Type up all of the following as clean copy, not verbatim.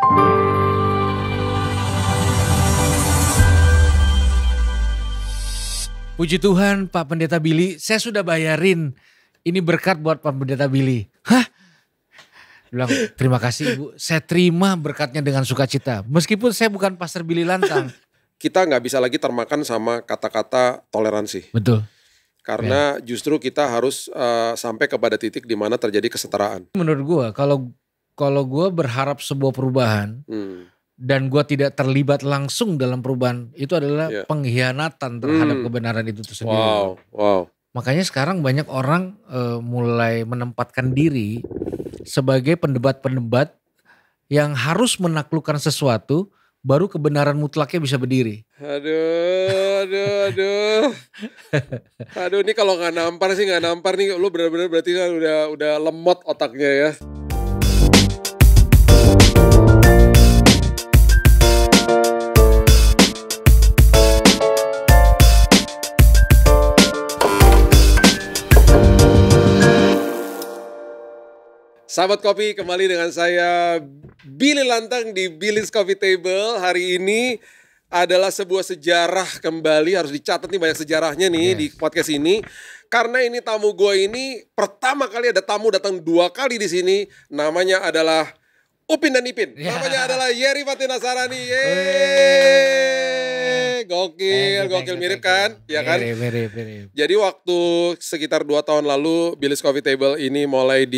Puji Tuhan Pak Pendeta Billy, saya sudah bayarin. Ini berkat buat Pak Pendeta Billy. Hah? Bilang terima kasih Ibu, saya terima berkatnya dengan sukacita. Meskipun saya bukan Pastor Billy Lantang. Kita nggak bisa lagi termakan sama kata-kata toleransi. Betul. Karena justru kita harus sampai kepada titik di mana terjadi kesetaraan. Menurut gue kalau gue berharap sebuah perubahan dan gue tidak terlibat langsung dalam perubahan, itu adalah pengkhianatan terhadap kebenaran itu sendiri. Wow. Makanya sekarang banyak orang mulai menempatkan diri sebagai pendebat-pendebat yang harus menaklukkan sesuatu, baru kebenaran mutlaknya bisa berdiri. Aduh, ini kalau nggak nampar nih, lu benar-benar berarti kan udah lemot otaknya ya. Sahabat Kopi, kembali dengan saya Billy Lantang di Billy's Coffee Table. Hari ini adalah sebuah sejarah kembali, harus dicatat nih, banyak sejarahnya nih di podcast ini. Karena ini tamu gue ini pertama kali ada tamu datang 2 kali di sini. Namanya adalah Upin dan Ipin. Namanya adalah Yeri Fatinasarani. Gokil mirip kan? Ya kan? Mirip. Jadi waktu sekitar 2 tahun lalu Billy's Coffee Table ini mulai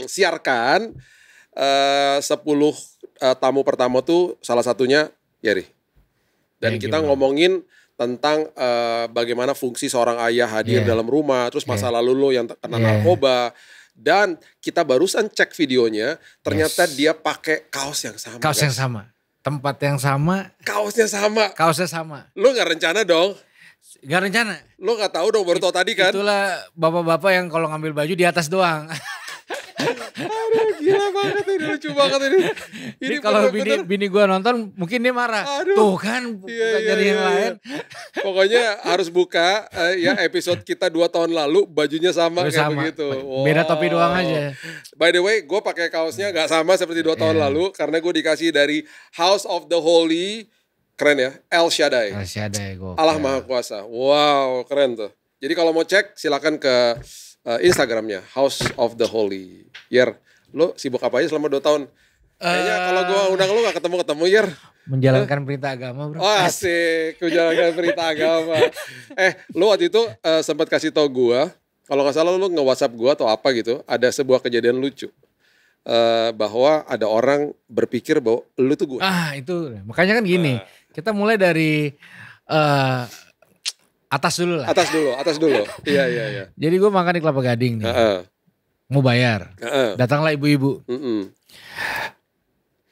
disiarkan. 10 tamu pertama tuh salah satunya Yeri. Dan kita ngomongin tentang bagaimana fungsi seorang ayah hadir dalam rumah, terus masa lalu lo yang kena narkoba. Dan kita barusan cek videonya, ternyata dia pakai kaos yang sama. Kaos yang sama. Tempat yang sama. Kaosnya sama. Lo gak rencana dong? Gak rencana. Lo gak tahu dong, baru tahu tadi kan? Itulah bapak-bapak yang kalau ngambil baju di atas doang. Aduh, gila banget ini, lucu banget ini. Ini kalau bini gue nonton mungkin dia marah. Tuh kan jadi yang lain. Pokoknya harus buka ya episode kita 2 tahun lalu, bajunya sama kayak begitu. Beda topi doang aja. By the way, gue pakai kaosnya gak sama seperti 2 tahun lalu, karena gue dikasih dari House of the Holy. Keren ya, El Shaddai. Allah Maha Kuasa. Wow, keren tuh. Jadi kalau mau cek silakan ke Instagramnya House of the Holy. Yer, lo sibuk apa aja selama 2 tahun? Kayaknya kalau gue undang lo gak ketemu Yer. Menjalankan perintah agama, bro. Oh, asik, menjalankan perintah agama. Lo waktu itu sempat kasih tau gue, kalau gak salah lo nge-WhatsApp gue atau apa gitu, ada sebuah kejadian lucu. Bahwa ada orang berpikir bahwa lo tuh gue. Itu, makanya kan gini, kita mulai dari atas dulu lah. Atas dulu. Iya. Jadi gue makan di Kelapa Gading nih. Mau bayar. Datanglah ibu-ibu.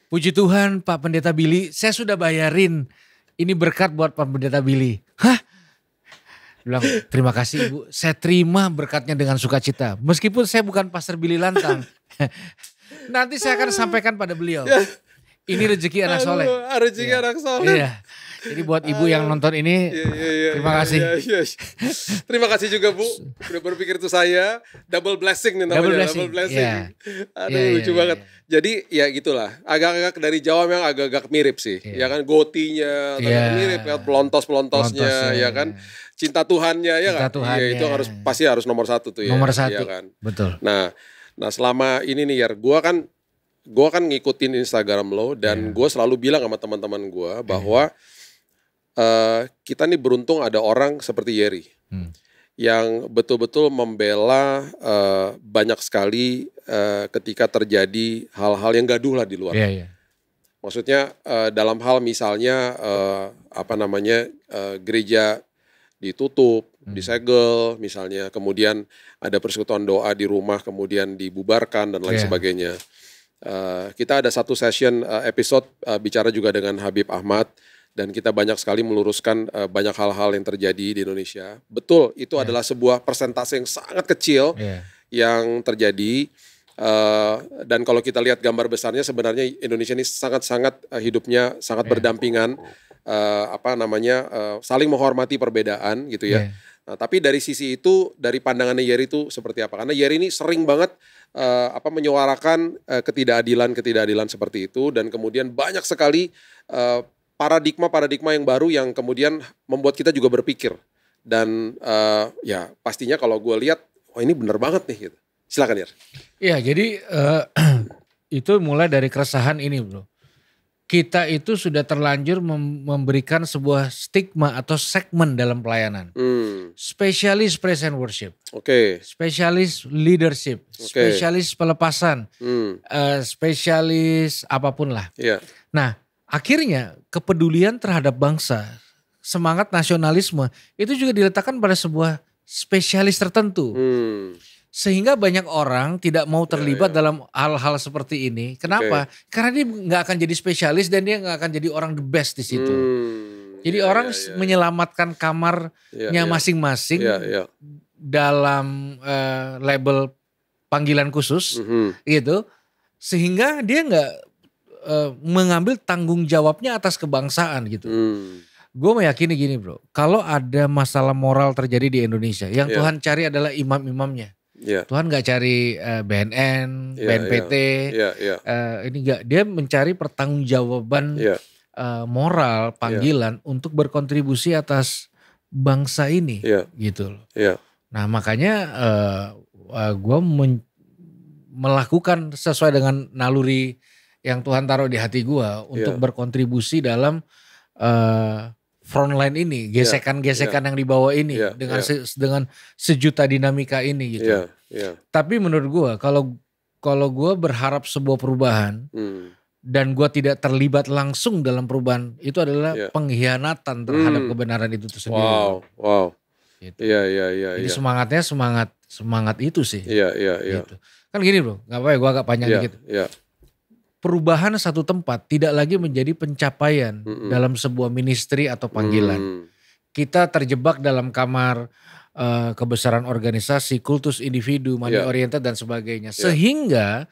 Puji Tuhan Pak Pendeta Billy, saya sudah bayarin. Ini berkat buat Pak Pendeta Billy. Hah? Bilang terima kasih Ibu, saya terima berkatnya dengan sukacita. Meskipun saya bukan Pastor Billy Lantang. Nanti saya akan sampaikan pada beliau. Ini rezeki anak soleh. Rezeki anak soleh. Iya. Jadi buat ibu yang nonton ini, terima kasih. Terima kasih juga Bu, udah berpikir itu saya. Double blessing nih namanya. Double blessing. Lucu banget. Jadi ya gitulah, agak-agak dari Jawa memang agak-agak mirip sih. Ya kan, gotinya, mirip kan, pelontos-pelontosnya, ya kan. Cinta Tuhannya ya kan. Iya, itu pasti harus nomor 1 tuh ya. Nomor 1, ya kan? Betul. Nah selama ini nih gue kan ngikutin Instagram lo dan gue selalu bilang sama teman-teman gue bahwa kita nih beruntung ada orang seperti Yeri yang betul-betul membela banyak sekali ketika terjadi hal-hal yang gaduh lah di luar. Maksudnya dalam hal misalnya gereja ditutup, disegel misalnya, kemudian ada persekutuan doa di rumah kemudian dibubarkan dan lain sebagainya. Kita ada satu session episode bicara juga dengan Habib Ahmad. Dan kita banyak sekali meluruskan banyak hal-hal yang terjadi di Indonesia. Betul, itu adalah sebuah persentase yang sangat kecil yang terjadi. Dan kalau kita lihat gambar besarnya, sebenarnya Indonesia ini sangat-sangat hidupnya sangat berdampingan, saling menghormati perbedaan gitu ya. Nah, tapi dari sisi itu, dari pandangannya Yeri itu seperti apa? Karena Yeri ini sering banget menyuarakan ketidakadilan seperti itu, dan kemudian banyak sekali paradigma yang baru yang kemudian membuat kita juga berpikir. Dan ya pastinya kalau gue lihat, oh ini bener banget nih gitu. Silakan Yer. Ya, jadi itu mulai dari keresahan ini bro. Kita itu sudah terlanjur memberikan sebuah stigma atau segmen dalam pelayanan. Spesialis praise and worship. Spesialis leadership. Spesialis pelepasan. Spesialis apapun lah. Nah, akhirnya kepedulian terhadap bangsa, semangat nasionalisme itu juga diletakkan pada sebuah spesialis tertentu. Sehingga banyak orang tidak mau terlibat dalam hal-hal seperti ini. Kenapa? Karena dia nggak akan jadi spesialis dan dia nggak akan jadi orang the best di situ. Jadi orang menyelamatkan kamarnya masing-masing dalam label panggilan khusus gitu. Sehingga dia nggak mengambil tanggung jawabnya atas kebangsaan gitu. Gue meyakini gini bro, kalau ada masalah moral terjadi di Indonesia, yang Tuhan cari adalah imam-imamnya. Tuhan gak cari BNN, BNPT, ini gak, dia mencari pertanggungjawaban moral, panggilan untuk berkontribusi atas bangsa ini, gitu loh. Nah makanya gue melakukan sesuai dengan naluri yang Tuhan taruh di hati gue untuk berkontribusi dalam frontline ini, gesekan-gesekan yang dibawa ini dengan sejuta dinamika ini gitu. Tapi menurut gue kalau gue berharap sebuah perubahan dan gue tidak terlibat langsung dalam perubahan, itu adalah pengkhianatan terhadap kebenaran itu sendiri. Wow. Gitu. Jadi semangatnya semangat itu sih. Gitu. Kan gini bro, nggak apa-apa ya gue agak panjang dikit. Perubahan satu tempat tidak lagi menjadi pencapaian dalam sebuah ministry atau panggilan. Kita terjebak dalam kamar kebesaran organisasi, kultus individu, money oriented dan sebagainya. Sehingga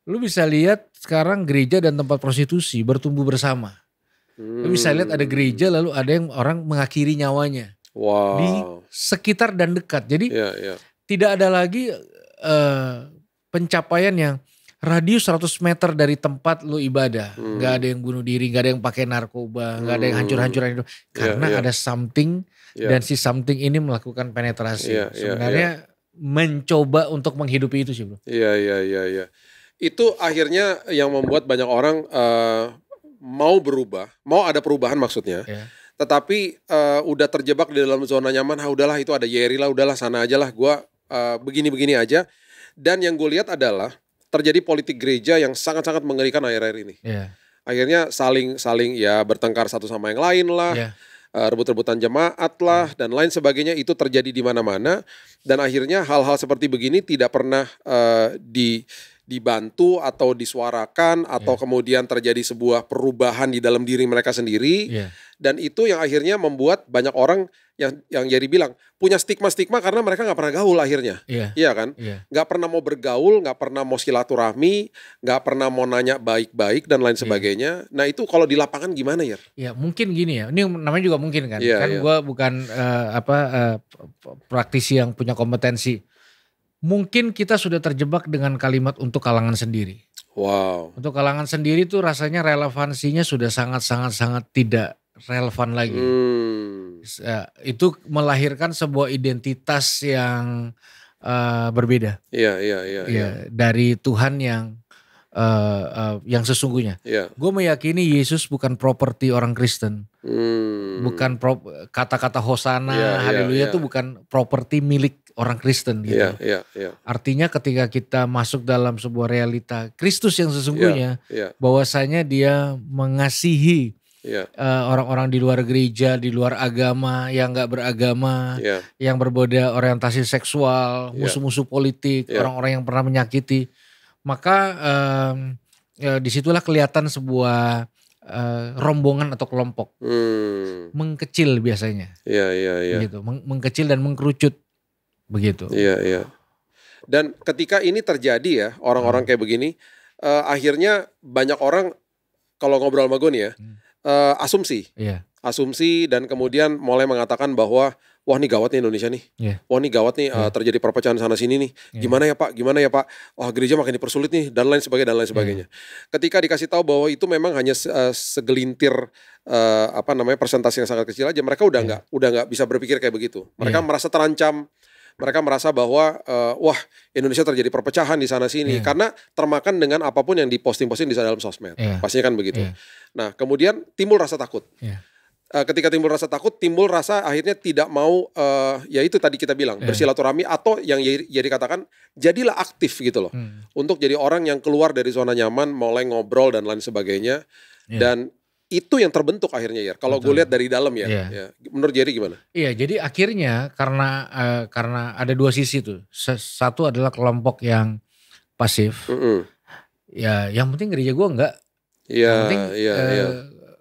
lu bisa lihat sekarang gereja dan tempat prostitusi bertumbuh bersama. Lu bisa lihat ada gereja lalu ada yang orang mengakhiri nyawanya. Di sekitar dan dekat. Jadi tidak ada lagi pencapaian yang radius 100 meter dari tempat lu ibadah. Gak ada yang bunuh diri, gak ada yang pakai narkoba, gak ada yang hancur-hancuran hidup. Karena ada something dan si something ini melakukan penetrasi. Sebenarnya mencoba untuk menghidupi itu sih bro. Iya. Itu akhirnya yang membuat banyak orang mau berubah, mau ada perubahan maksudnya. Tetapi udah terjebak di dalam zona nyaman, udahlah itu ada Yeri lah, udahlah sana aja lah, gue begini-begini aja. Dan yang gue lihat adalah terjadi politik gereja yang sangat-sangat mengerikan akhir-akhir ini. Akhirnya saling ya bertengkar satu sama yang lain lah, rebut-rebutan jemaat lah dan lain sebagainya, itu terjadi di mana-mana. Dan akhirnya hal-hal seperti begini tidak pernah dibantu atau disuarakan atau kemudian terjadi sebuah perubahan di dalam diri mereka sendiri. Dan itu yang akhirnya membuat banyak orang yang jadi bilang punya stigma-stigma karena mereka nggak pernah gaul akhirnya. Iya kan? Nggak pernah mau bergaul, nggak pernah mau silaturahmi, nggak pernah mau nanya baik-baik dan lain sebagainya. Nah itu kalau di lapangan gimana ya? Ya mungkin gini ya, ini namanya juga mungkin kan. Gue bukan praktisi yang punya kompetensi. Mungkin kita sudah terjebak dengan kalimat untuk kalangan sendiri. Untuk kalangan sendiri tuh rasanya relevansinya sudah sangat tidak relevan lagi. Itu melahirkan sebuah identitas yang berbeda. Dari Tuhan yang sesungguhnya. Gue meyakini Yesus bukan properti orang Kristen. Bukan kata-kata hosana, haleluya itu bukan properti milik orang Kristen gitu. Artinya ketika kita masuk dalam sebuah realita Kristus yang sesungguhnya, bahwasanya dia mengasihi orang-orang di luar gereja, di luar agama, yang gak beragama, yang berbeda orientasi seksual, musuh-musuh politik, orang-orang yang pernah menyakiti. Maka disitulah kelihatan sebuah rombongan atau kelompok mengkecil biasanya, gitu, mengkecil dan mengkerucut, begitu. Dan ketika ini terjadi ya orang-orang kayak begini, akhirnya banyak orang kalau ngobrol sama gue nih ya, asumsi. Iya. Asumsi dan kemudian mulai mengatakan bahwa wah nih gawat nih Indonesia nih. Iya. Wah nih gawat nih terjadi perpecahan sana sini nih. Gimana ya Pak? Gimana ya Pak? Wah gereja makin dipersulit nih dan lain sebagainya. Ketika dikasih tahu bahwa itu memang hanya segelintir persentase yang sangat kecil aja, mereka udah nggak bisa berpikir kayak begitu. Mereka merasa terancam. Mereka merasa bahwa wah Indonesia terjadi perpecahan di sana sini karena termakan dengan apapun yang diposting-posting di dalam sosmed. Pastinya kan begitu. Nah, kemudian timbul rasa takut. Ketika timbul rasa takut, timbul rasa akhirnya tidak mau, ya itu tadi kita bilang bersilaturahmi atau yang jadi katakan jadilah aktif gitu loh, untuk jadi orang yang keluar dari zona nyaman, mulai ngobrol dan lain sebagainya, dan itu yang terbentuk akhirnya ya. Kalau gue lihat dari dalam ya, menurut Jerry gimana? Iya, jadi akhirnya karena ada dua sisi tuh, satu adalah kelompok yang pasif, ya yang penting gereja gue enggak, yang penting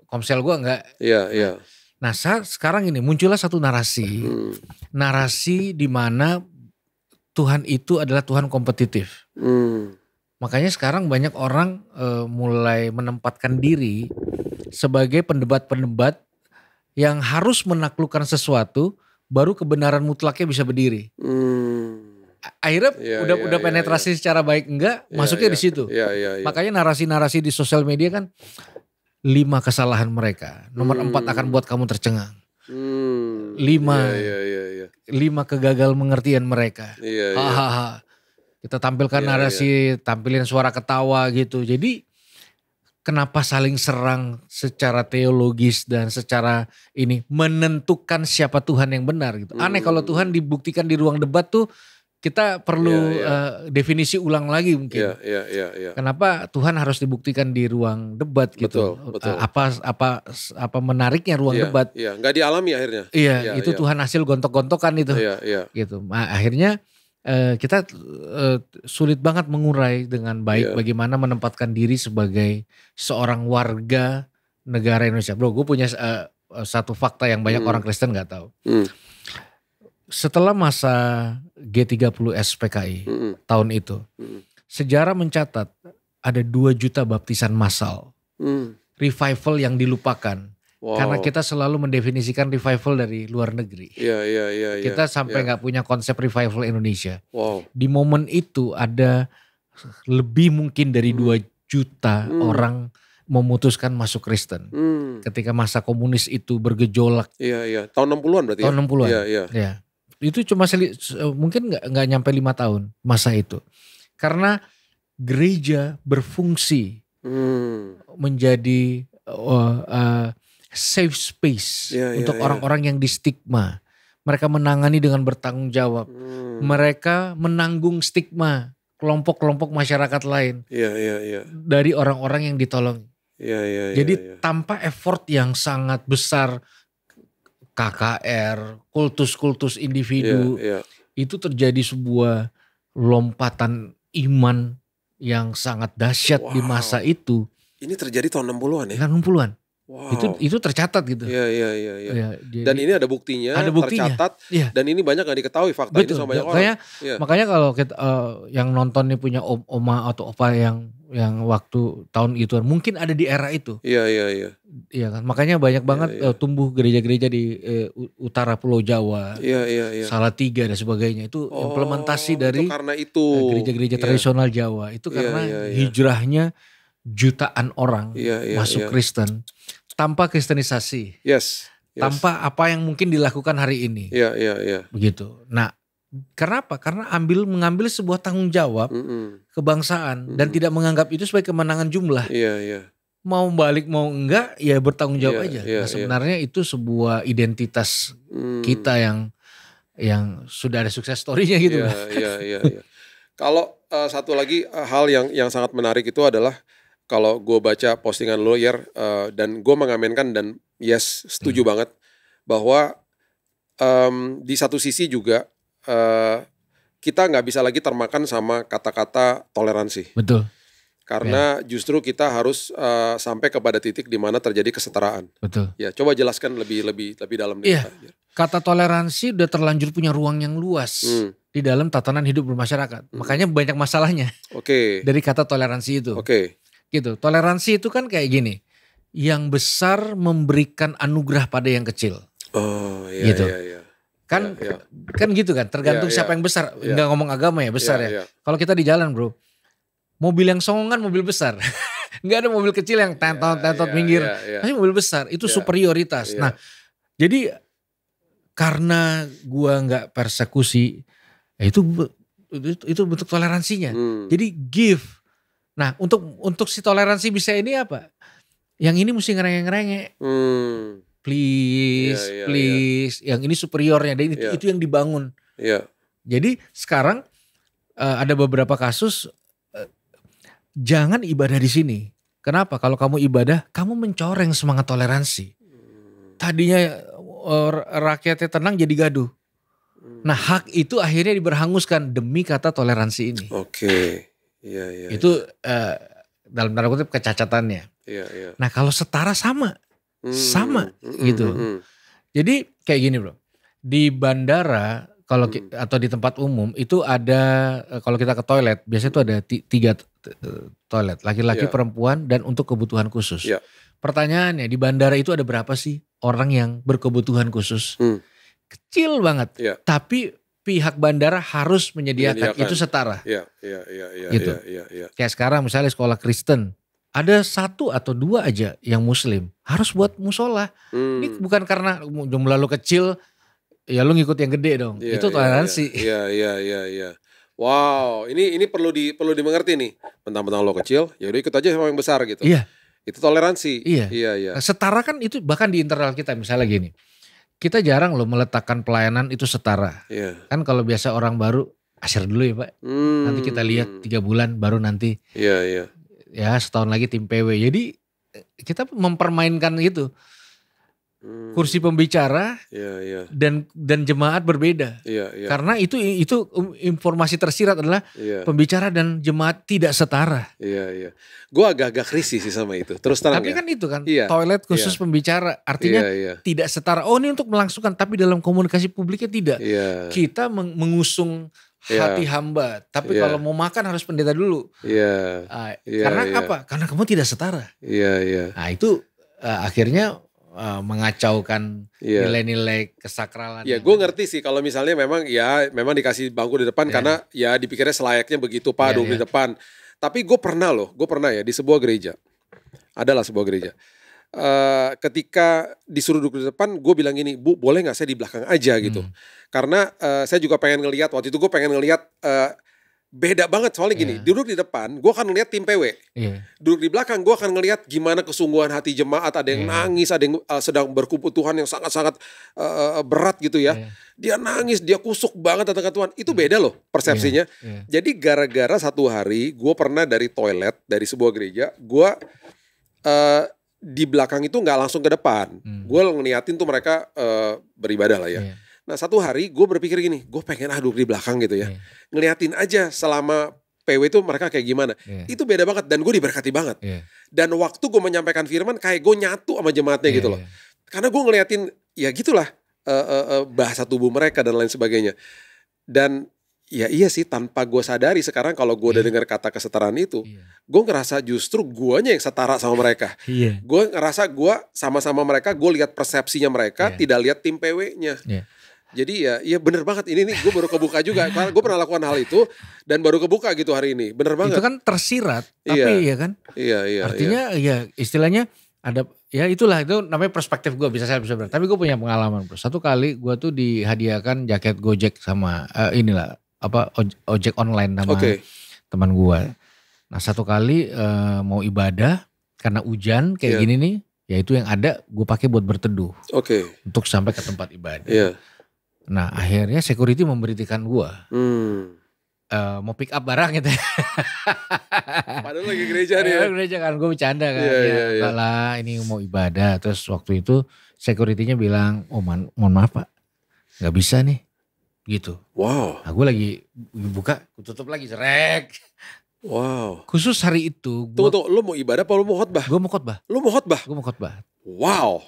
komsel gue enggak. Iya. Nah sekarang ini muncullah satu narasi di mana Tuhan itu adalah Tuhan kompetitif. Makanya sekarang banyak orang mulai menempatkan diri sebagai pendebat-pendebat yang harus menaklukkan sesuatu baru kebenaran mutlaknya bisa berdiri. Akhirnya udah penetrasi secara baik enggak, masuknya di situ. Makanya narasi-narasi di sosial media kan 5 kesalahan mereka, nomor 4 akan buat kamu tercengang. 5 kegagal mengertian mereka. Kita tampilkan narasi, tampilin suara ketawa gitu. Jadi kenapa saling serang secara teologis dan secara ini menentukan siapa Tuhan yang benar gitu. Aneh kalau Tuhan dibuktikan di ruang debat tuh kita perlu definisi ulang lagi mungkin. Kenapa Tuhan harus dibuktikan di ruang debat gitu? Betul. Apa menariknya ruang debat? Iya, nggak dialami akhirnya. Itu Tuhan hasil gontok-gontokan itu. Gitu. Nah, akhirnya kita sulit banget mengurai dengan baik bagaimana menempatkan diri sebagai seorang warga negara Indonesia. Bro, gue punya satu fakta yang banyak orang Kristen nggak tahu. Setelah masa G30 SPKI tahun itu, sejarah mencatat ada 2 juta baptisan massal, revival yang dilupakan. Karena kita selalu mendefinisikan revival dari luar negeri. Kita sampai nggak punya konsep revival Indonesia. Di momen itu ada lebih mungkin dari 2 juta orang memutuskan masuk Kristen. Ketika masa komunis itu bergejolak. Tahun 60-an berarti tahun 60-an. Iya. Itu cuma mungkin nggak nyampe 5 tahun masa itu. Karena gereja berfungsi menjadi safe space untuk orang-orang yang distigma. Mereka menangani dengan bertanggung jawab. Mereka menanggung stigma kelompok-kelompok masyarakat lain dari orang-orang yang ditolong. Jadi tanpa effort yang sangat besar, KKR, kultus-kultus individu, itu terjadi sebuah lompatan iman yang sangat dahsyat di masa itu. Ini terjadi tahun 60-an ya? 60-an. Itu tercatat gitu. Dan ini ada buktinya, tercatat, dan ini banyak gak diketahui fakta ini sama banyak orang. Makanya kalau kita yang nonton nih punya oma atau opa yang waktu tahun itu mungkin ada di era itu. Iya kan. Makanya banyak banget tumbuh gereja-gereja di utara Pulau Jawa, Salatiga dan sebagainya. Itu implementasi dari gereja-gereja tradisional Jawa. Itu karena hijrahnya jutaan orang masuk Kristen tanpa kristenisasi, tanpa apa yang mungkin dilakukan hari ini, begitu. Nah, kenapa? Karena mengambil sebuah tanggung jawab kebangsaan dan tidak menganggap itu sebagai kemenangan jumlah. Mau balik mau enggak ya bertanggung jawab aja. Nah, sebenarnya itu sebuah identitas kita yang sudah ada sukses story-nya gitu. Kalau satu lagi hal yang sangat menarik itu adalah kalau gue baca postingan lo dan gue mengamenkan dan setuju banget bahwa di satu sisi juga kita nggak bisa lagi termakan sama kata-kata toleransi. Betul. Karena justru kita harus sampai kepada titik di mana terjadi kesetaraan. Betul. Ya, coba jelaskan lebih dalam. Kata toleransi udah terlanjur punya ruang yang luas di dalam tatanan hidup bermasyarakat. Makanya banyak masalahnya. Dari kata toleransi itu. Gitu. Toleransi itu kan kayak gini. yang besar memberikan anugerah pada yang kecil. Oh iya Gitu. iya iya. Kan Iya, iya. kan gitu kan, tergantung Iya, siapa yang besar. iya. Enggak ngomong agama ya, besar Iya, ya. iya. Kalau kita di jalan, Bro, mobil yang songong kan mobil besar. Enggak ada mobil kecil yang tentot minggir. Iya. Tapi mobil besar itu Iya. superioritas. Iya. Nah, jadi karena gua nggak persekusi, ya itu bentuk toleransinya. Jadi give. Nah, untuk si toleransi bisa ini apa? Yang ini mesti ngerengek-ngerengek. Please, Iya, iya, please. Yang ini superiornya, dan Iya. itu yang dibangun. Iya. Jadi sekarang ada beberapa kasus jangan ibadah di sini. Kenapa? Kalau kamu ibadah, kamu mencoreng semangat toleransi. Tadinya rakyatnya tenang jadi gaduh. Nah, hak itu akhirnya diberhanguskan demi kata toleransi ini. Oke. Iya. Itu dalam tanda kutip kecacatannya. Iya. Nah, kalau setara sama gitu. Jadi kayak gini, Bro. Di bandara kalau atau di tempat umum itu ada, kalau kita ke toilet biasanya itu ada 3 toilet, laki-laki, Iya. perempuan, dan untuk kebutuhan khusus. Iya. Pertanyaannya, di bandara itu ada berapa sih orang yang berkebutuhan khusus? Kecil banget. Iya. Tapi pihak bandara harus menyediakan. Itu setara. Iya. Gitu. Iya. Kayak sekarang misalnya sekolah Kristen, ada 1 atau 2 aja yang Muslim, harus buat musola. Ini bukan karena jumlah lu kecil, ya lu ngikut yang gede dong. Iya, Itu toleransi. Iya. Wow, ini perlu dimengerti nih. Mentang-mentang lo kecil, ya udah ikut aja sama yang besar gitu. Iya. Itu toleransi. Iya. Nah, setara kan itu bahkan di internal kita misalnya gini. Kita jarang loh meletakkan pelayanan itu setara. Iya. Kan kalau biasa orang baru, asyir dulu ya Pak. Nanti kita lihat 3 bulan baru nanti. Iya. Ya setahun lagi tim PW. Jadi kita mempermainkan itu. Kursi pembicara Iya. dan jemaat berbeda. Iya. Karena itu informasi tersirat adalah pembicara dan jemaat tidak setara. Iya. Gue agak-agak risih sih sama itu. Terus terang. Tapi kan itu kan Iya. toilet khusus pembicara. Artinya tidak setara. Oh, ini untuk melangsungkan, tapi dalam komunikasi publiknya tidak. Iya. Kita mengusung hati hamba. Tapi kalau mau makan harus pendeta dulu. Iya. Karena apa? Karena kamu tidak setara. Iya. Nah itu akhirnya mengacaukan nilai-nilai kesakralan. Ya gue ngerti sih kalau misalnya memang dikasih bangku di depan karena ya dipikirnya selayaknya begitu Pak, duduk di depan. Tapi gue pernah ya di sebuah gereja. Adalah sebuah gereja. Ketika disuruh duduk di depan, gue bilang gini, Bu boleh gak saya di belakang aja gitu. Karena saya juga pengen ngelihat, waktu itu gue pengen ngelihat beda banget soalnya gini, duduk di depan gue akan ngelihat tim PW, duduk di belakang gue akan ngelihat gimana kesungguhan hati jemaat, ada yang nangis, ada yang sedang berkebutuhan yang sangat-sangat berat gitu ya, dia nangis, dia kusuk banget datang ke Tuhan, itu beda loh persepsinya. Jadi gara-gara satu hari gue pernah dari toilet dari sebuah gereja, gue di belakang itu nggak langsung ke depan, gue ngeliatin tuh mereka beribadah lah ya. Nah satu hari gue berpikir gini, gue pengen duduk di belakang gitu ya. Ngeliatin aja selama PW itu mereka kayak gimana. Itu beda banget dan gue diberkati banget. Dan waktu gue menyampaikan firman kayak gue nyatu sama jemaatnya gitu loh. Karena gue ngeliatin ya gitulah bahasa tubuh mereka dan lain sebagainya. Dan ya iya sih tanpa gue sadari sekarang kalau gue udah dengar kata kesetaraan itu. Gue ngerasa justru guanya yang setara sama mereka. Gue ngerasa gue sama-sama mereka, gue lihat persepsinya mereka, tidak lihat tim PW-nya. Jadi ya bener banget, ini nih gue baru kebuka juga, gue pernah lakukan hal itu dan baru kebuka gitu hari ini, bener banget. Itu kan tersirat, tapi ya kan. Iya. Artinya ya istilahnya ada, ya itulah itu namanya perspektif gue, bisa bilang. Tapi gue punya pengalaman bro, satu kali gue tuh dihadiahkan jaket Gojek sama ojek online sama teman gue. Nah satu kali mau ibadah karena hujan kayak gini nih, ya itu yang ada gue pakai buat berteduh. Untuk sampai ke tempat ibadah. Nah akhirnya security memberitakan gue mau pick up barang gitu. Padahal lagi gereja nih ya. Gereja kan, gue bercanda kan. Enggak lah ini mau ibadah. Terus waktu itu securitynya bilang, oh mohon maaf Pak, gak bisa nih. Gitu. Wow. Nah gue lagi buka, gue tutup lagi, cerek. Wow. Khusus hari itu. Tunggu, lo mau ibadah apa lo mau khotbah? Gue mau khotbah. Lo mau khotbah? Gue mau khotbah. Wow.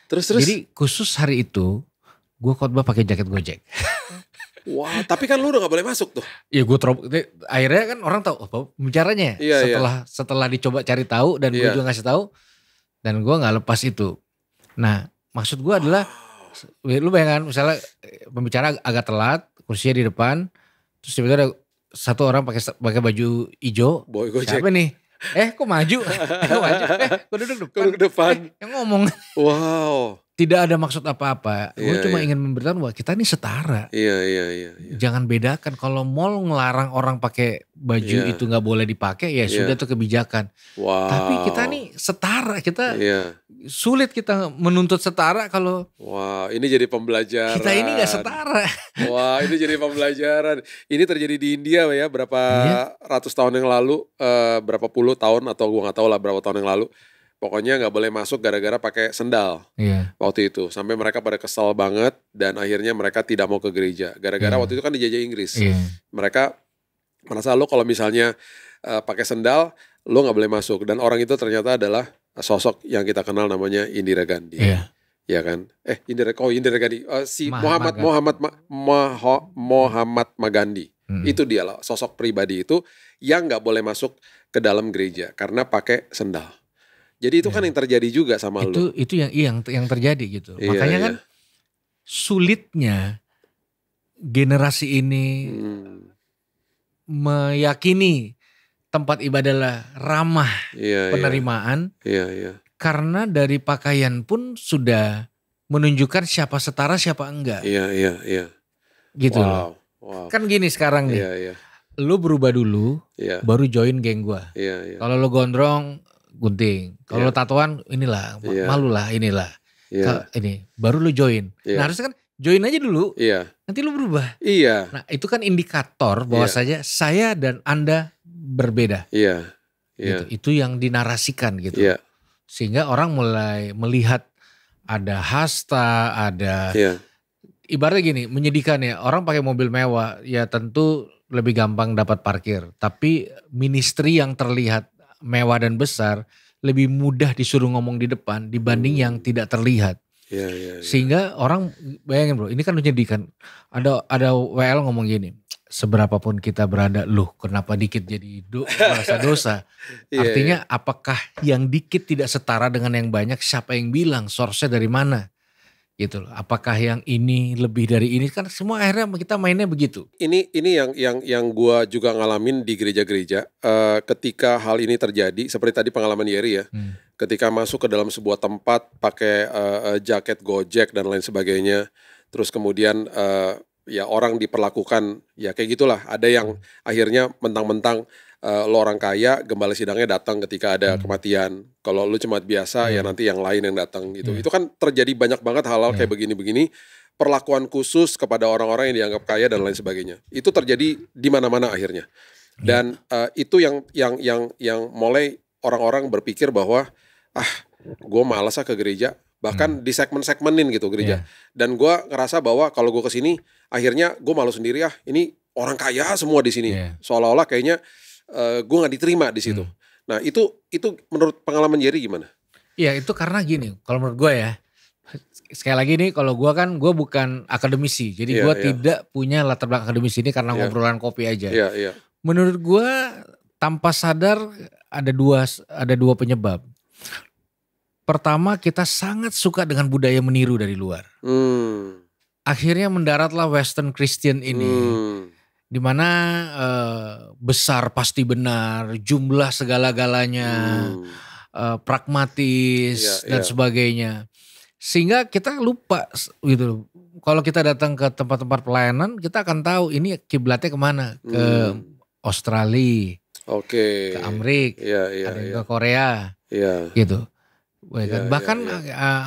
Terus. Jadi khusus hari itu, gue khotbah pakai jaket Gojek. Wah, tapi kan lu udah gak boleh masuk tuh. Iya gue akhirnya kan orang tahu apa bicaranya. Setelah dicoba cari tahu dan gue juga ngasih tahu. Dan gue nggak lepas itu. Nah maksud gue adalah, lu bayangkan misalnya pembicara agak telat, kursinya di depan, terus tiba-tiba ada satu orang pakai baju hijau, Boy Gojek. siapa nih? Kok maju? Kok maju? Kok duduk depan? Duduk depan. Yang ngomong. Wow. Tidak ada maksud apa-apa. Gue Iya, cuma iya. ingin memberitahu bahwa kita ini setara. Iya. Jangan bedakan, kalau mall ngelarang orang pakai baju Iya. itu nggak boleh dipakai, ya Iya. sudah itu kebijakan. Wow. Tapi kita nih setara, kita Iya. sulit kita menuntut setara kalau Wah, ini jadi pembelajaran. kita ini nggak setara. Wah, ini jadi pembelajaran. Ini terjadi di India ya, berapa Iya. ratus tahun yang lalu, berapa puluh tahun atau gua nggak tahu lah berapa tahun yang lalu. Pokoknya nggak boleh masuk gara-gara pakai sendal Iya. waktu itu. Sampai mereka pada kesal banget dan akhirnya mereka tidak mau ke gereja. Gara-gara waktu itu kan dijajah Inggris. Iya. Mereka merasa lo kalau misalnya pakai sendal, lo nggak boleh masuk. Dan orang itu ternyata adalah sosok yang kita kenal namanya Indira Gandhi. Iya. Ya kan? Indira Gandhi. Si Mahatma Muhammad Gandhi. Itu dia lah, sosok pribadi itu yang nggak boleh masuk ke dalam gereja karena pakai sendal. Jadi itu kan yang terjadi juga sama lu. Itu yang terjadi gitu. Iya, Makanya iya. kan sulitnya generasi ini meyakini tempat ibadahlah ramah Iya, penerimaan. Iya. Karena dari pakaian pun sudah menunjukkan siapa setara siapa enggak. Iya. Gitu loh. Wow. Kan gini sekarang nih. Iya. Lu berubah dulu Iya. baru join geng gua. Iya. Kalau lu gondrong gunting. Kalau Iya. lu tatoan inilah Iya. malu lah inilah. Iya. Ini baru lu join. Iya. Nah harusnya kan join aja dulu. Iya. Nanti lu berubah. Iya. Nah itu kan indikator bahwa saja saya dan Anda berbeda. Iya. Gitu. Itu yang dinarasikan gitu. Iya. Sehingga orang mulai melihat ada hasta, ada Iya. ibaratnya gini, menyedihkan ya. Orang pakai mobil mewah ya tentu lebih gampang dapat parkir. Tapi ministry yang terlihat mewah dan besar lebih mudah disuruh ngomong di depan dibanding yang tidak terlihat. Iya. Sehingga orang bayangin bro, ini kan menyedihkan. Ada WL ngomong gini, seberapapun kita berada, loh kenapa dikit jadi merasa dosa. Iya, Artinya apakah yang dikit tidak setara dengan yang banyak? Siapa yang bilang? Source-nya dari mana? Gitu loh. Apakah yang ini lebih dari ini? Kan semua akhirnya kita mainnya begitu. Ini yang gua juga ngalamin di gereja-gereja. Ketika hal ini terjadi, seperti tadi pengalaman Yeri ya. Ketika masuk ke dalam sebuah tempat pakai jaket Gojek dan lain sebagainya, terus kemudian ya orang diperlakukan ya kayak gitulah. Ada yang akhirnya mentang-mentang lo orang kaya, gembala sidangnya datang ketika ada kematian. Kalau lo cuma biasa ya nanti yang lain yang datang gitu. Itu kan terjadi banyak banget hal-hal kayak begini-begini. Perlakuan khusus kepada orang-orang yang dianggap kaya dan lain sebagainya. Itu terjadi di mana-mana akhirnya. Dan itu yang mulai orang-orang berpikir bahwa gue malas ke gereja. Bahkan di segmen-segmenin gitu gereja. Dan gue ngerasa bahwa kalau gue kesini akhirnya gue malu sendiri ini orang kaya semua di sini. Seolah-olah kayaknya gue nggak diterima di situ. Nah itu menurut pengalaman Jerry gimana? Iya itu karena gini, kalau menurut gue ya, sekali lagi nih kalau gue bukan akademisi, jadi gue tidak punya latar belakang akademisi ini karena ngobrolan kopi aja. Iya. Menurut gue tanpa sadar ada dua penyebab. Pertama kita sangat suka dengan budaya meniru dari luar. Akhirnya mendaratlah Western Christian ini. Dimana besar pasti benar, jumlah segala-galanya, pragmatis dan sebagainya. Sehingga kita lupa gitu. Kalau kita datang ke tempat-tempat pelayanan, kita akan tahu ini kiblatnya kemana. Ke Australia, ke Amerika, ada yang ke Korea, gitu. Bahkan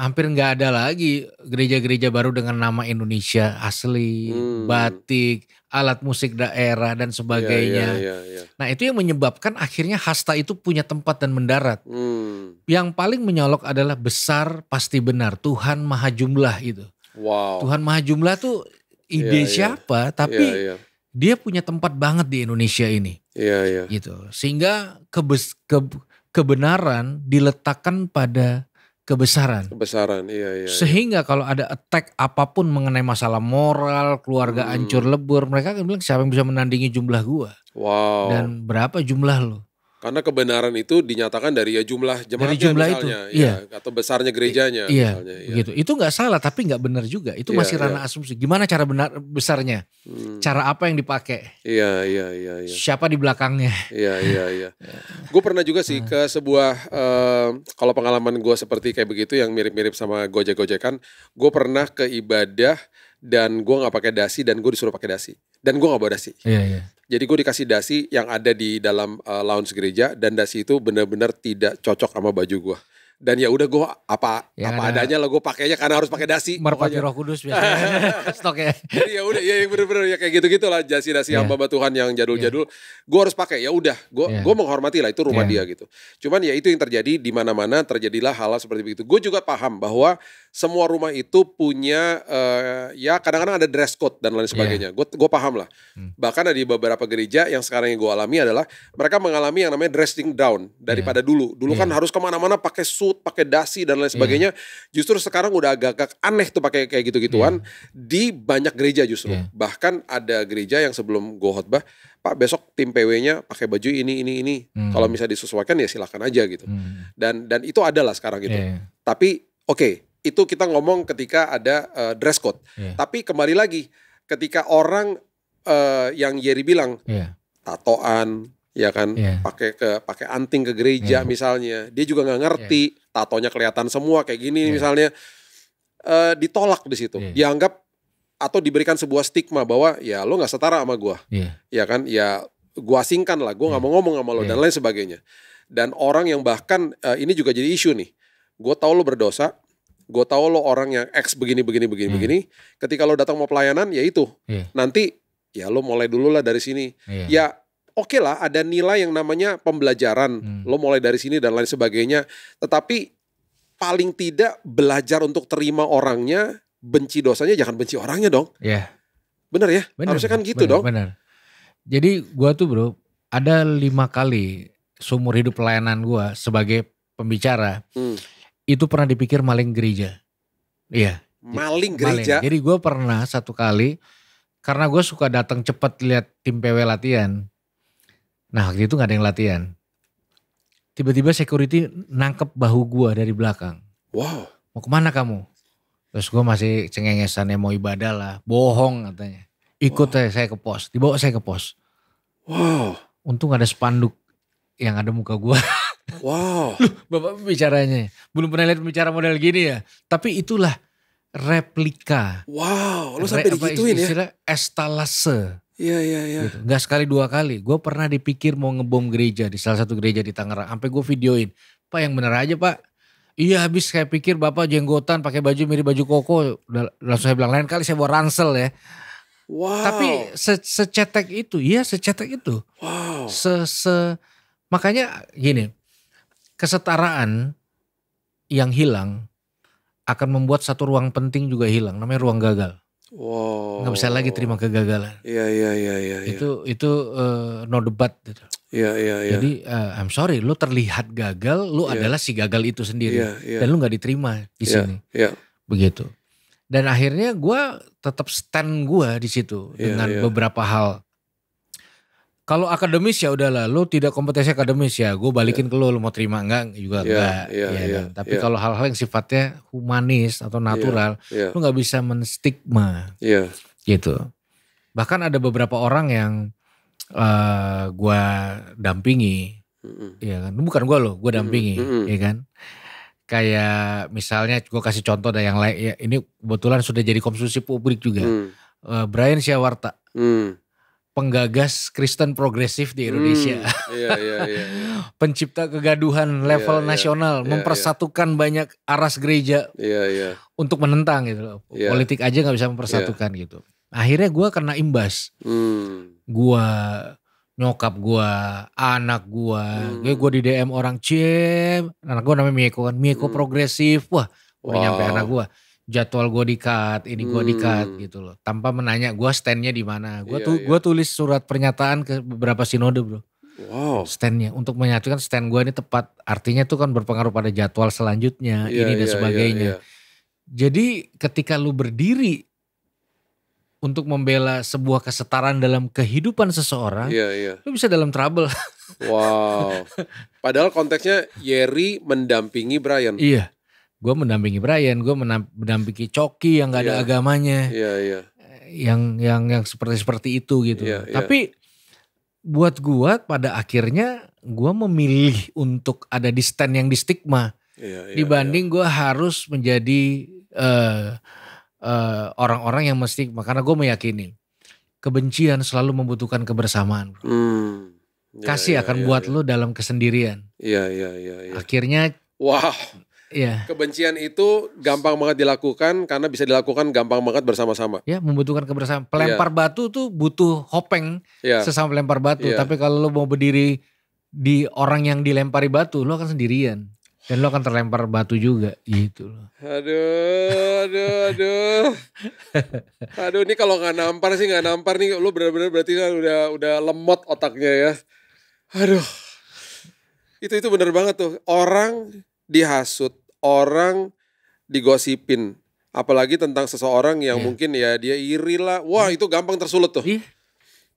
hampir nggak ada lagi gereja-gereja baru dengan nama Indonesia asli, batik, alat musik daerah dan sebagainya. Nah itu yang menyebabkan akhirnya hasta itu punya tempat dan mendarat. Yang paling menyolok adalah besar pasti benar, Tuhan Maha Jumlah itu. Tuhan Maha Jumlah tuh ide siapa, tapi dia punya tempat banget di Indonesia ini. Gitu. Sehingga kebenaran diletakkan pada kebesaran. Sehingga kalau ada attack apapun mengenai masalah moral, keluarga hancur lebur, mereka akan bilang siapa yang bisa menandingi jumlah gua. Dan berapa jumlah lo? Karena kebenaran itu dinyatakan dari jumlah jemaatnya Dari jumlah misalnya, itu, iya. atau besarnya gerejanya Iya, misalnya. Iya. begitu. Itu nggak salah tapi nggak benar juga. Itu masih ranah asumsi. Gimana cara benar besarnya? Cara apa yang dipakai? Iya. Siapa di belakangnya? Iya. Gue pernah juga sih ke sebuah, kalau pengalaman gue seperti kayak begitu yang mirip-mirip sama gojek-gojekan, gue pernah ke ibadah dan gue nggak pakai dasi dan gue disuruh pakai dasi dan gue nggak bawa dasi. Iya. Jadi gue dikasih dasi yang ada di dalam lounge gereja dan dasi itu benar-benar tidak cocok sama baju gue. Dan ya udah gue apa adanya lah gue pakainya karena harus pakai dasi. Merpati Roh Kudus biasanya stok ya. Jadi ya udah ya bener-bener ya kayak gitu-gitu lah dasi-dasi hamba Tuhan yang jadul-jadul. Gue harus pakai ya udah gue menghormati lah itu rumah dia gitu. Cuman ya itu yang terjadi di mana-mana terjadilah hal seperti begitu. Gue juga paham bahwa semua rumah itu punya ya kadang-kadang ada dress code dan lain sebagainya. Gue paham lah. Bahkan ada di beberapa gereja yang sekarang yang gue alami adalah mereka mengalami yang namanya dressing down daripada dulu. Dulu kan harus kemana-mana pakai suit, pakai dasi dan lain sebagainya. Justru sekarang udah agak-agak aneh tuh pakai kayak gitu-gituan di banyak gereja justru. Bahkan ada gereja yang sebelum gue khotbah, Pak besok tim PW-nya pakai baju ini. Kalau misalnya disesuaikan ya silakan aja gitu. Dan itu ada lah sekarang gitu. Tapi oke, itu kita ngomong ketika ada dress code. Tapi kembali lagi ketika orang yang Yeri bilang tatoan ya kan, pakai anting ke gereja misalnya, dia juga nggak ngerti, tatonya kelihatan semua kayak gini misalnya, ditolak di situ, dianggap atau diberikan sebuah stigma bahwa ya lo nggak setara sama gue, ya kan, ya gue asingkan lah, gue nggak mau ngomong sama lo dan lain sebagainya. Dan orang yang bahkan ini juga jadi isu nih, gue tahu lo berdosa, gue tahu lo orang yang X begini, ketika lo datang mau pelayanan ya itu, nanti ya lo mulai dulu lah dari sini, ya. Oke lah, ada nilai yang namanya pembelajaran. Lo mulai dari sini dan lain sebagainya. Tetapi paling tidak belajar untuk terima orangnya, benci dosanya, jangan benci orangnya dong. Bener ya? Harusnya kan gitu dong. Bener. Jadi gue tuh bro, ada 5 kali seumur hidup pelayanan gue sebagai pembicara, itu pernah dipikir maling gereja. Iya. Maling gereja? Jadi gue pernah satu kali, karena gue suka datang cepat lihat tim PW latihan. Nah waktu itu gak ada yang latihan. Tiba-tiba security nangkep bahu gue dari belakang. Wow. Mau kemana kamu? Terus gue masih cengengesan ya mau ibadah lah. Bohong katanya. Ikut saya ke pos. Dibawa saya ke pos. Wow. Untung ada spanduk yang ada muka gue. Wow. Loh, Bapak pembicaranya. Belum pernah lihat pembicara model gini ya. Tapi itulah replika. Wow. Lo sampai digituin ya? Istilah estalase. Iya. Gitu. Gak sekali 2 kali. Gue pernah dipikir mau ngebom gereja di salah satu gereja di Tangerang. Sampai gue videoin. Pak yang bener aja pak. Iya habis saya pikir bapak jenggotan pakai baju mirip baju koko. Langsung saya bilang lain kali saya bawa ransel ya. Wow. Tapi secetek itu. Iya secetek itu. Wow. Makanya gini. Kesetaraan yang hilang akan membuat satu ruang penting juga hilang. Namanya ruang gagal. Wow. Nggak bisa lagi terima kegagalan. Iya. Itu no debat gitu. Iya. Jadi I'm sorry, lu terlihat gagal, lu adalah si gagal itu sendiri. Dan lu nggak diterima di sini. Begitu. Dan akhirnya gue tetap stand gue di situ dengan beberapa hal. Kalau akademis ya udahlah, lu tidak kompetensi akademis ya, gue balikin ke lu mau terima enggak juga enggak. Tapi kalau hal-hal yang sifatnya humanis atau natural, lu nggak bisa menstigma. Gitu. Bahkan ada beberapa orang yang gue dampingi, ya kan, bukan gue loh, gue dampingi, ya kan. Kayak misalnya gue kasih contoh ada yang lain, ya ini kebetulan sudah jadi konsumsi publik juga. Brian Syawarta. Penggagas Kristen progresif di Indonesia. Iya. Pencipta kegaduhan level nasional, mempersatukan banyak aras gereja untuk menentang gitu loh. Politik aja gak bisa mempersatukan gitu. Akhirnya gue kena imbas. Gue, nyokap gue, anak gue di DM orang, anak gue namanya Mieko kan, Mieko progresif, wah udah nyampe anak gue. Jadwal gue di-cut, ini gue di-cut gitu loh. Tanpa menanya gue standnya di mana. Gue tulis surat pernyataan ke beberapa sinode bro. Wow. Standnya untuk menyatukan stand gue ini tepat. Artinya itu kan berpengaruh pada jadwal selanjutnya, ini dan sebagainya. Jadi ketika lu berdiri untuk membela sebuah kesetaraan dalam kehidupan seseorang, lu bisa dalam trouble. Wow. Padahal konteksnya Yeri mendampingi Brian. Iya. Gue mendampingi Brian, gue mendampingi Coki yang gak ada agamanya. Yang seperti itu gitu. Tapi buat gue pada akhirnya gue memilih untuk ada di stand yang di stigma. Dibanding gue harus menjadi orang-orang yang menstigma. Karena gue meyakini kebencian selalu membutuhkan kebersamaan. Kasih akan buat lo dalam kesendirian. Akhirnya wow. Kebencian itu gampang banget dilakukan karena bisa dilakukan gampang banget bersama-sama. Ya, membutuhkan kebersamaan. Pelempar batu tuh butuh hopeng sesama pelempar batu. Tapi kalau lo mau berdiri di orang yang dilempari batu, lo akan sendirian. Dan lo akan terlempar batu juga gitu loh. Aduh, ini kalau nggak nampar nih, lo benar-benar berarti kan udah lemot otaknya ya. Aduh, itu benar banget tuh. Orang dihasut, orang digosipin, apalagi tentang seseorang yang mungkin ya dia iri lah. Wah, itu gampang tersulut tuh.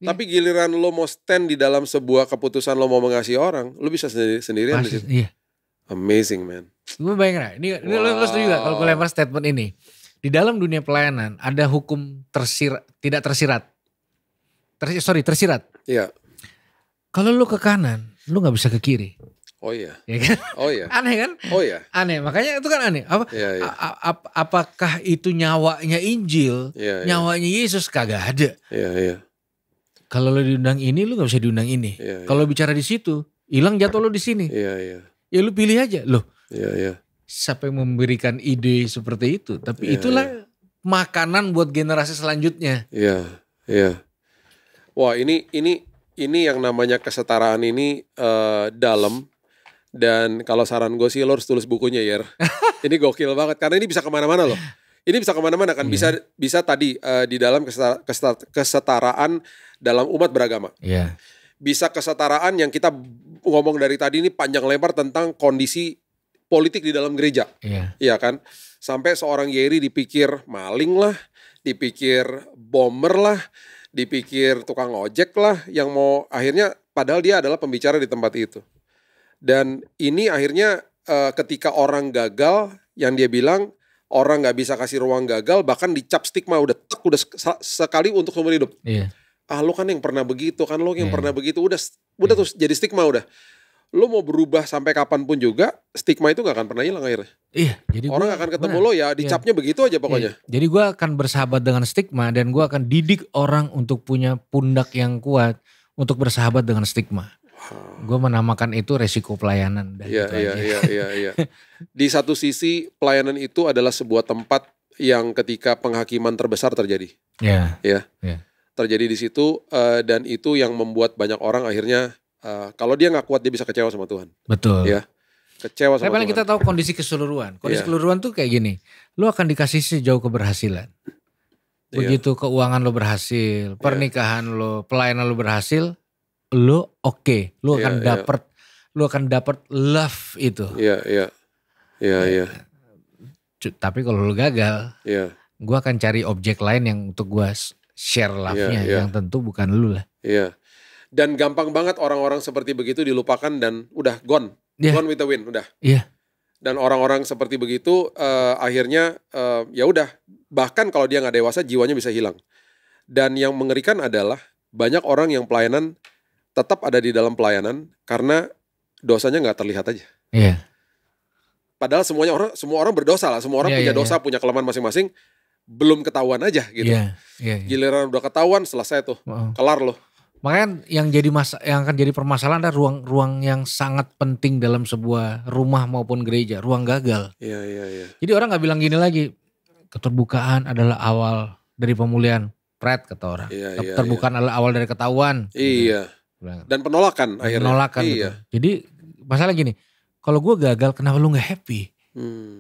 Tapi giliran lo mau stand di dalam sebuah keputusan lo mau mengasihi orang, lo bisa sendirian di situ. Amazing, man. Gue bayangin, ini lo setuju gak kalau gue lempar statement ini? Di dalam dunia pelayanan ada hukum tidak tersirat. Tersirat. Iya. Kalau lo ke kanan, lo gak bisa ke kiri. Oh iya. Ya kan? Oh iya. Aneh kan? Oh iya. Aneh, makanya itu kan aneh. Apakah itu nyawanya Injil? Nyawanya Yesus? Kagak ada. Iya. Kalau lo diundang ini, lo gak bisa diundang ini. Kalau bicara di situ, hilang jatuh lo di sini. Iya. Ya lo pilih aja loh. Iya. Siapa yang memberikan ide seperti itu? Tapi itulah makanan buat generasi selanjutnya. Iya. Wah, ini yang namanya kesetaraan ini dalam. Dan kalau saran gue sih lo harus tulis bukunya Yer. Ini gokil banget karena ini bisa kemana-mana loh. Ini bisa kemana-mana kan. Bisa tadi di dalam kesetaraan dalam umat beragama. Bisa kesetaraan yang kita ngomong dari tadi ini panjang lebar tentang kondisi politik di dalam gereja. Iya kan. Sampai seorang Yeri dipikir maling lah, dipikir bomber lah, dipikir tukang ojek lah, yang mau akhirnya padahal dia adalah pembicara di tempat itu. Dan ini akhirnya ketika orang gagal, yang dia bilang orang nggak bisa kasih ruang gagal, bahkan dicap stigma udah sekali untuk seumur hidup. Lo kan yang pernah begitu, kan lo yang pernah begitu, udah terus jadi stigma udah. Lo mau berubah sampai kapanpun juga, stigma itu nggak akan pernah hilang akhirnya. Jadi orang akan ketemu lo ya dicapnya begitu aja pokoknya. Jadi gue akan bersahabat dengan stigma dan gue akan didik orang untuk punya pundak yang kuat untuk bersahabat dengan stigma. Gue menamakan itu resiko pelayanan. Iya. Di satu sisi pelayanan itu adalah sebuah tempat yang ketika penghakiman terbesar terjadi. Terjadi di situ dan itu yang membuat banyak orang akhirnya kalau dia nggak kuat dia bisa kecewa sama Tuhan. Betul. Ya, kecewa sama Tuhan. Paling kita tahu kondisi keseluruhan. Keseluruhan tuh kayak gini. Lo akan dikasih sejauh keberhasilan. Begitu keuangan lo berhasil, pernikahan lo, pelayanan lo berhasil. Lo oke, lo akan dapat love itu. Iya. Tapi kalau lo gagal, gue akan cari objek lain yang untuk gue share love-nya, yang tentu bukan lo lah. Iya. Dan gampang banget orang-orang seperti begitu dilupakan dan udah gone with the wind, udah. Iya. Dan orang-orang seperti begitu akhirnya ya udah, bahkan kalau dia nggak dewasa jiwanya bisa hilang. Dan yang mengerikan adalah banyak orang yang pelayanan tetap ada di dalam pelayanan karena dosanya nggak terlihat aja. Iya. Padahal semua orang berdosa lah, semua orang punya dosa, punya kelemahan masing-masing, belum ketahuan aja gitu. Giliran udah ketahuan selesai tuh, kelar loh. Makanya yang akan jadi permasalahan adalah ruang yang sangat penting dalam sebuah rumah maupun gereja, ruang gagal. Iya. Jadi orang nggak bilang gini lagi, keterbukaan adalah awal dari pemulihan, kata orang. Keterbukaan adalah awal dari ketahuan. Iya. Dan penolakan akhirnya. Penolakan gitu. Jadi masalah gini, kalau gue gagal kenapa lu gak happy?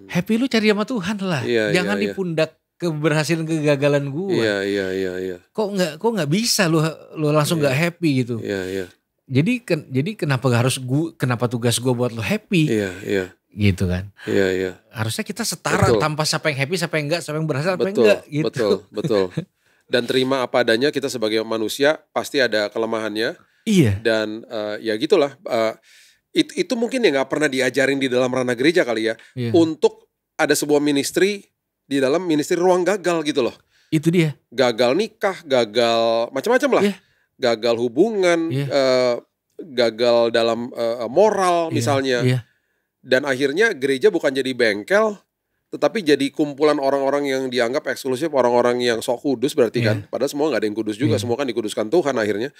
Happy lu cari sama Tuhan lah. Jangan di pundak keberhasilan kegagalan gue. Iya. Kok nggak bisa lu langsung gak happy gitu. Iya. Jadi kenapa tugas gue buat lu happy? Iya. Gitu kan. Iya. Harusnya kita setara tanpa siapa yang happy, siapa yang enggak, siapa yang berhasil, siapa yang enggak gitu. Betul. dan terima apa adanya. Kita sebagai manusia pasti ada kelemahannya. Iya. Dan ya gitulah. Itu mungkin ya nggak pernah diajarin di dalam ranah gereja kali ya. Iya. Untuk ada sebuah ministry di dalam ministry ruang gagal gitu loh. Itu dia. Gagal nikah, gagal macam-macam lah. Iya. Gagal hubungan, Iya. gagal dalam moral Iya. misalnya. Iya. Dan akhirnya gereja bukan jadi bengkel, tetapi jadi kumpulan orang-orang yang dianggap eksklusif, orang-orang yang sok kudus berarti kan. Padahal semua gak ada yang kudus juga, semua kan dikuduskan Tuhan akhirnya.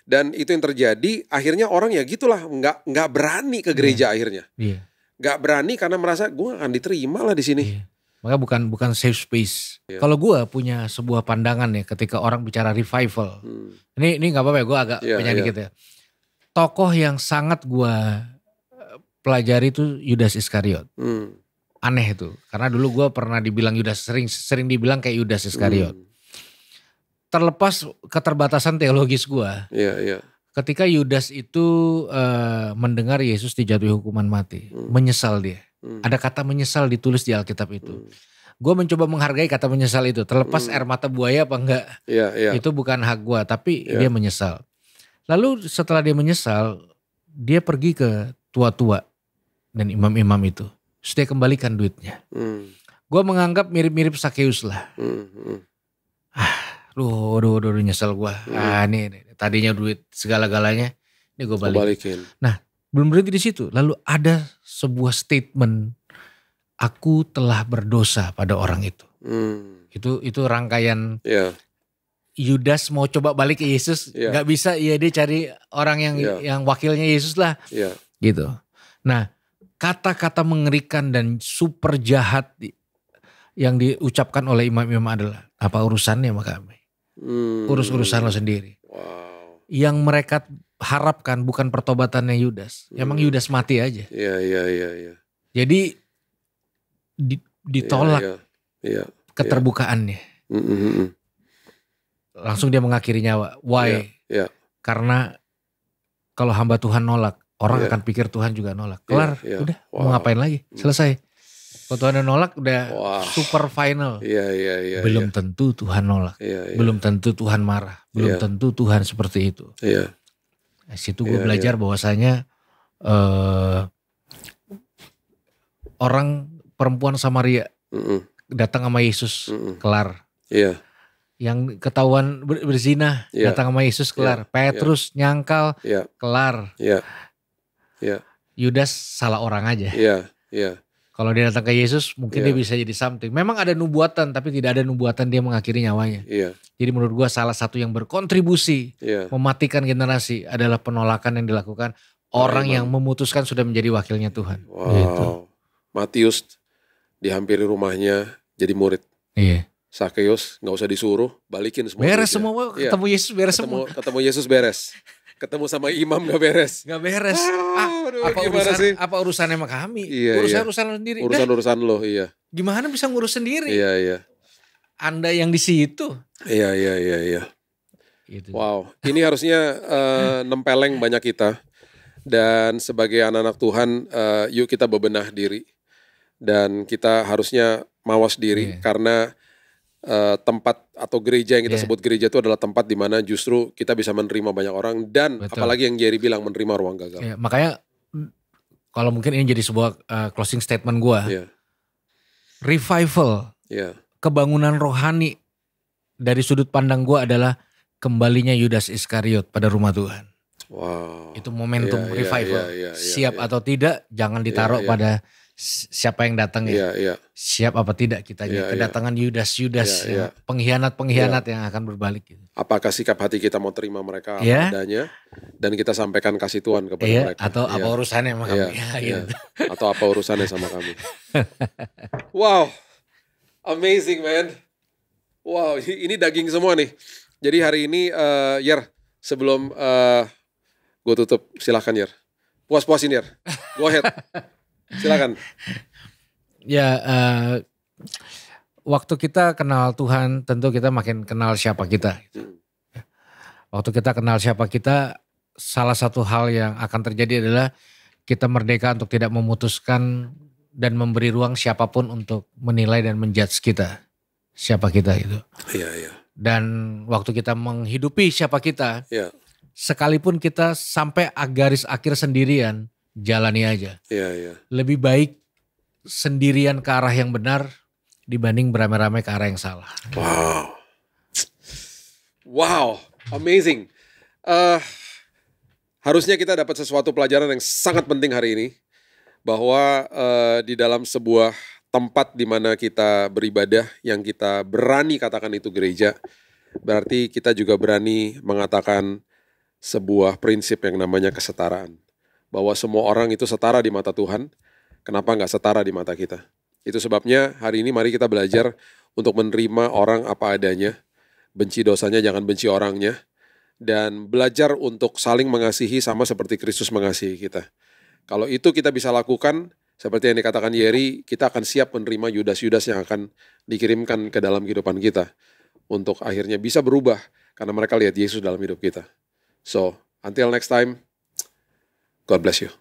Dan itu yang terjadi, akhirnya orang ya gitulah, nggak berani ke gereja akhirnya. Iya. Nggak berani karena merasa gue akan diterima lah di sini. Iya. Maka bukan safe space. Kalau gue punya sebuah pandangan ya ketika orang bicara revival. Ini nggak apa-apa ya, gue agak penyanyi dikit ya. Tokoh yang sangat gue pelajari itu Yudas Iskariot. Aneh itu, karena dulu gue pernah dibilang Yudas, sering dibilang kayak Yudas Iskariot. Terlepas keterbatasan teologis gue, ketika Yudas itu mendengar Yesus dijatuhi hukuman mati, menyesal dia. Ada kata menyesal ditulis di Alkitab itu. Gue mencoba menghargai kata menyesal itu, terlepas air mata buaya apa enggak, itu bukan hak gue, tapi dia menyesal. Lalu setelah dia menyesal, dia pergi ke tua-tua dan imam-imam itu. Terus dia kembalikan duitnya. Gue menganggap mirip-mirip Sakeus lah. Aduh, nyesel gue. Ini tadinya duit segala-galanya, ini gue balikin. Nah, belum berhenti di situ. Lalu ada sebuah statement, aku telah berdosa pada orang itu. Itu rangkaian. Yudas mau coba balik ke Yesus, nggak bisa. Dia cari orang yang wakilnya Yesus lah. Gitu. Nah, kata-kata mengerikan dan super jahat yang diucapkan oleh imam-imam adalah, apa urusannya sama kami? Urus-urusan lo sendiri. Yang mereka harapkan bukan pertobatannya Yudas. Emang Yudas mati aja. Jadi ditolak keterbukaannya. Langsung dia mengakhiri nyawa. Why? Karena kalau hamba Tuhan nolak, orang akan pikir Tuhan juga nolak. Kelar, udah mau ngapain lagi? Selesai. Kalau Tuhan nolak udah super final. Belum tentu Tuhan nolak. Belum tentu Tuhan marah. Belum tentu Tuhan seperti itu. Di situ gue belajar bahwasanya orang perempuan Samaria datang sama Yesus, kelar. Yang ketahuan berzina datang sama Yesus, kelar. Petrus nyangkal, kelar. Yudas salah orang aja. Kalau dia datang ke Yesus mungkin dia bisa jadi something. Memang ada nubuatan, tapi tidak ada nubuatan dia mengakhiri nyawanya. Jadi menurut gua salah satu yang berkontribusi mematikan generasi adalah penolakan yang dilakukan orang yang memutuskan sudah menjadi wakilnya Tuhan. Gitu. Matius dihampiri rumahnya jadi murid. Sakeus gak usah disuruh, balikin semua. Beres semua, ketemu Yesus beres semua. Ketemu Yesus beres. Ketemu sama imam gak beres. Gak beres. Apa urusannya sama kami? Urusan lo sendiri. Urusan lo, Gimana bisa ngurus sendiri? Anda yang di situ. Gitu. Wow, ini harusnya nempeleng banyak kita. Dan sebagai anak-anak Tuhan, yuk kita bebenah diri. Dan kita harusnya mawas diri karena tempat atau gereja yang kita sebut gereja itu adalah tempat di mana justru kita bisa menerima banyak orang dan apalagi yang Jerry bilang menerima ruang gagal. Makanya kalau mungkin ini jadi sebuah closing statement gue, revival, kebangunan rohani dari sudut pandang gue adalah kembalinya Yudas Iskariot pada rumah Tuhan. Itu momentum revival. Siap atau tidak, jangan ditaruh pada siapa yang datang siap apa tidak kitanya. Kedatangan Yudas pengkhianat yang akan berbalik gitu. Apakah sikap hati kita mau terima mereka apa adanya dan kita sampaikan kasih Tuhan kepada mereka, atau apa urusannya sama kami gitu. Atau apa urusannya sama kami. Wow, amazing man. Wow, ini daging semua nih. Jadi hari ini Yer, sebelum gue tutup, silahkan Yer, puas-puasin Yer, go ahead. Silakan. Waktu kita kenal Tuhan, tentu kita makin kenal siapa kita. Waktu kita kenal siapa kita, salah satu hal yang akan terjadi adalah kita merdeka untuk tidak memutuskan dan memberi ruang siapapun untuk menilai dan menjudge kita. Siapa kita itu. Dan waktu kita menghidupi siapa kita, Ya, sekalipun kita sampai garis akhir sendirian, jalani aja. ya. Lebih baik sendirian ke arah yang benar dibanding beramai-ramai ke arah yang salah. Wow, amazing. Harusnya kita dapat sesuatu pelajaran yang sangat penting hari ini. Bahwa di dalam sebuah tempat di mana kita beribadah, yang kita berani katakan itu gereja, berarti kita juga berani mengatakan sebuah prinsip yang namanya kesetaraan. Bahwa semua orang itu setara di mata Tuhan, kenapa nggak setara di mata kita? Itu sebabnya hari ini mari kita belajar untuk menerima orang apa adanya, benci dosanya jangan benci orangnya, dan belajar untuk saling mengasihi sama seperti Kristus mengasihi kita. Kalau itu kita bisa lakukan, seperti yang dikatakan Yeri, kita akan siap menerima Yudas-Yudas yang akan dikirimkan ke dalam kehidupan kita. Untuk akhirnya bisa berubah, karena mereka lihat Yesus dalam hidup kita. So, until next time, God bless you.